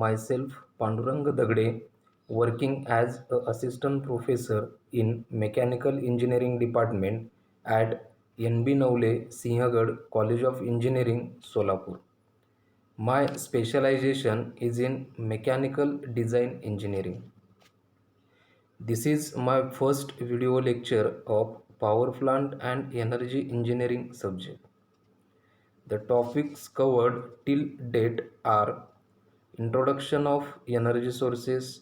Myself, Pandurang Dagde, working as an assistant professor in Mechanical Engineering Department at NB Navle Sinhagad College of Engineering, Solapur. My specialization is in mechanical design engineering. This is my first video lecture of power plant and energy engineering subject. The topics covered till date are introduction of energy sources,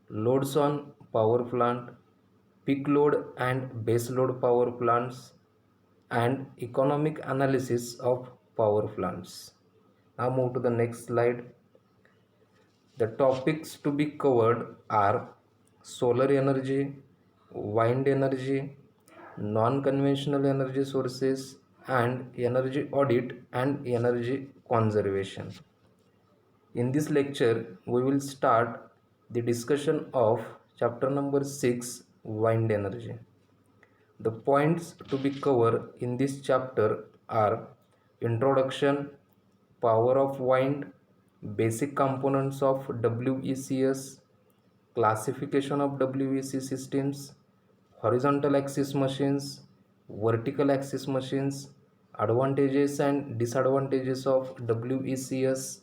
loads on power plant, peak load and base load power plants, and economic analysis of power plants. Now move to the next slide. The topics to be covered are solar energy, wind energy, non-conventional energy sources, and energy audit and energy conservation. In this lecture, we will start the discussion of chapter number 6, wind energy. The points to be covered in this chapter are introduction, power of wind, basic components of WECS, classification of WEC systems, horizontal axis machines, vertical axis machines, advantages and disadvantages of WECS,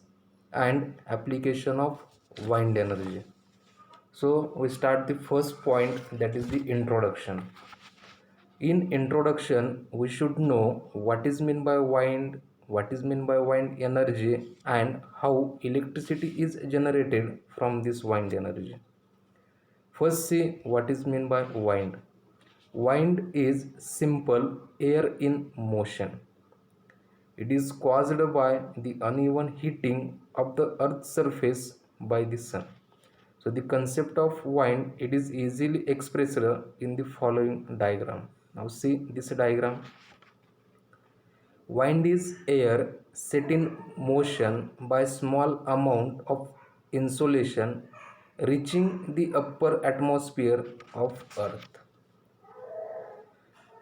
and application of wind energy. So we start the first point, that is the introduction. In introduction, we should know what is meant by wind, what is meant by wind energy, and how electricity is generated from this wind energy. First, see what is meant by wind. Wind is simple air in motion. It is caused by the uneven heating of the earth's surface by the sun. So the concept of wind, it is easily expressed in the following diagram. Now see this diagram. Wind is air set in motion by small amount of insolation reaching the upper atmosphere of earth.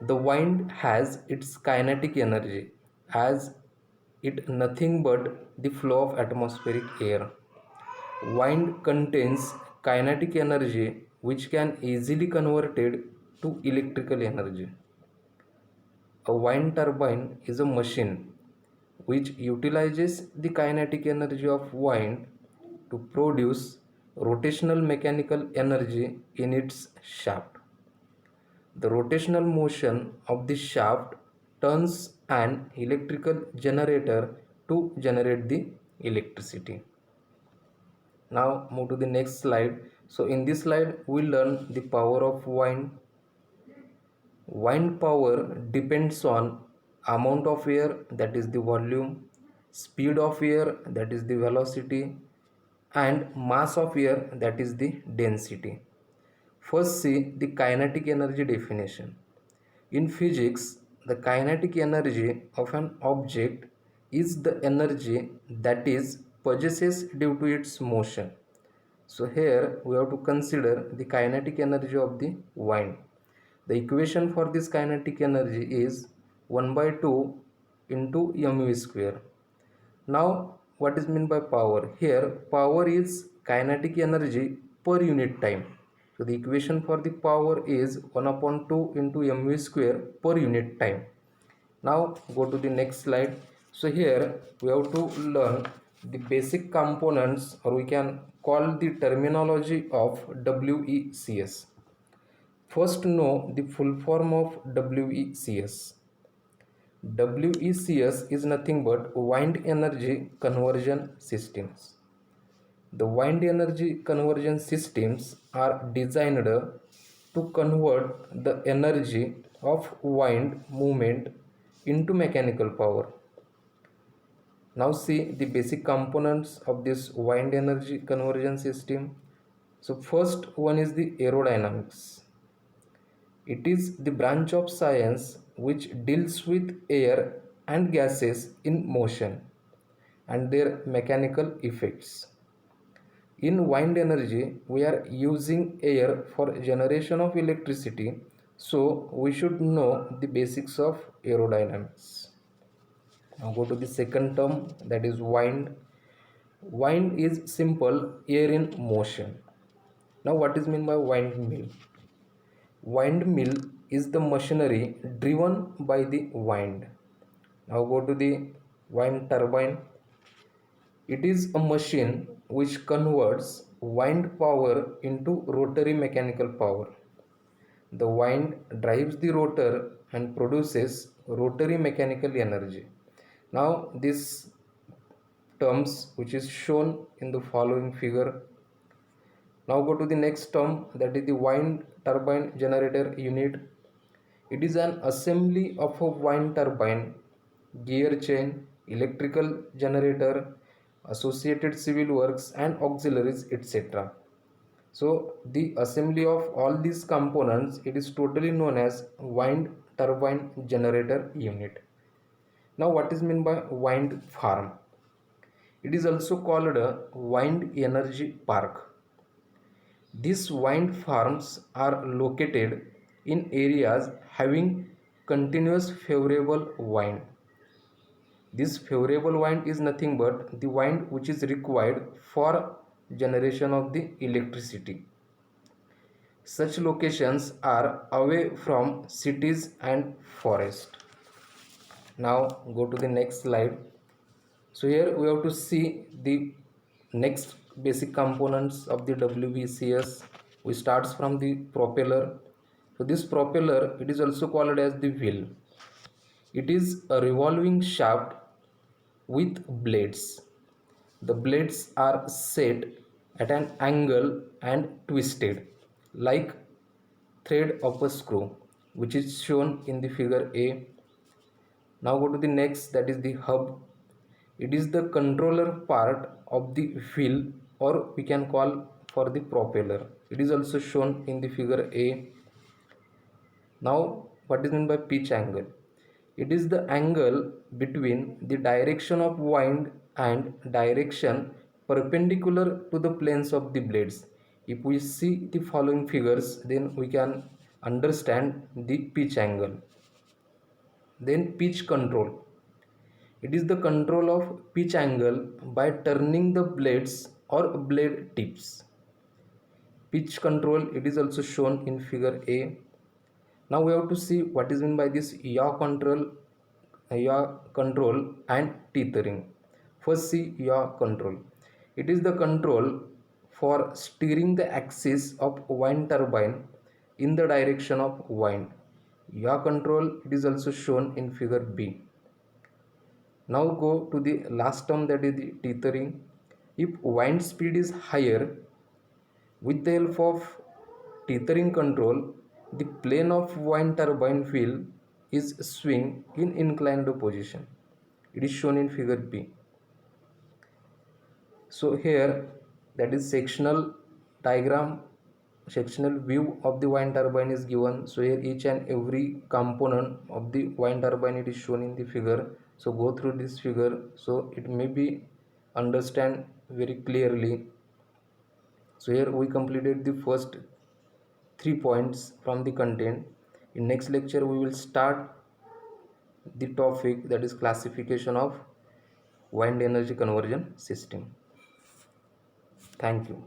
The wind has its kinetic energy as it nothing but the flow of atmospheric air. Wind contains kinetic energy which can easily converted to electrical energy. A wind turbine is a machine which utilizes the kinetic energy of wind to produce rotational mechanical energy in its shaft. The rotational motion of the shaft turns an electrical generator to generate the electricity. Now move to the next slide. So in this slide we learn the power of wind. Wind power depends on amount of air, that is the volume, speed of air, that is the velocity, and mass of air, that is the density. First see the kinetic energy definition. In physics, the kinetic energy of an object is the energy that is possesses due to its motion. So here we have to consider the kinetic energy of the wind. The equation for this kinetic energy is 1 by 2 into mv square. Now what is meant by power? Here power is kinetic energy per unit time. So the equation for the power is 1 upon 2 into mv square per unit time. Now go to the next slide. So here we have to learn the basic components, or we can call the terminology of WECS. First know the full form of WECS. WECS is nothing but wind energy conversion systems. The wind energy conversion systems are designed to convert the energy of wind movement into mechanical power. Now see the basic components of this wind energy conversion system. So first one is the aerodynamics. It is the branch of science which deals with air and gases in motion and their mechanical effects. In wind energy, we are using air for generation of electricity, so we should know the basics of aerodynamics. Now go to the second term, that is wind. Wind is simple air in motion. Now what is meant by windmill? Windmill is the machinery driven by the wind. Now go to the wind turbine. It is a machine which converts wind power into rotary mechanical power. The wind drives the rotor and produces rotary mechanical energy. Now this terms which is shown in the following figure. Now go to the next term, that is the wind turbine generator unit. It is an assembly of a wind turbine, gear chain, electrical generator, associated civil works and auxiliaries, etc. So the assembly of all these components, it is totally known as wind turbine generator unit. Now what is meant by wind farm? It is also called a wind energy park. These wind farms are located in areas having continuous favorable wind. This favorable wind is nothing but the wind which is required for generation of the electricity. Such locations are away from cities and forest. Now go to the next slide. So here we have to see the next basic components of the WBCS. We starts from the propeller. So this propeller, it is also called as the wheel. It is a revolving shaft with blades. The blades are set at an angle and twisted like thread of a screw, which is shown in the figure A. Now go to the next, that is the hub. It is the controller part of the wheel, or we can call for the propeller. It is also shown in the figure A. Now what is meant by pitch angle? It is the angle between the direction of wind and direction perpendicular to the planes of the blades. If we see the following figures, then we can understand the pitch angle. Then pitch control. It is the control of pitch angle by turning the blades or blade tips. Pitch control, it is also shown in figure A. Now we have to see what is meant by this yaw control and tethering. First see yaw control. It is the control for steering the axis of wind turbine in the direction of wind. Yaw control, it is also shown in figure B. Now go to the last term, that is the tethering. If wind speed is higher, with the help of tethering control, the plane of wind turbine wheel is swing in inclined position. It is shown in figure B. So here, that is sectional diagram, sectional view of the wind turbine is given. So here each and every component of the wind turbine, it is shown in the figure. So go through this figure so it may be understand very clearly. So here we completed the first 3 points from the content. In next lecture we will start the topic, that is classification of wind energy conversion system. Thank you.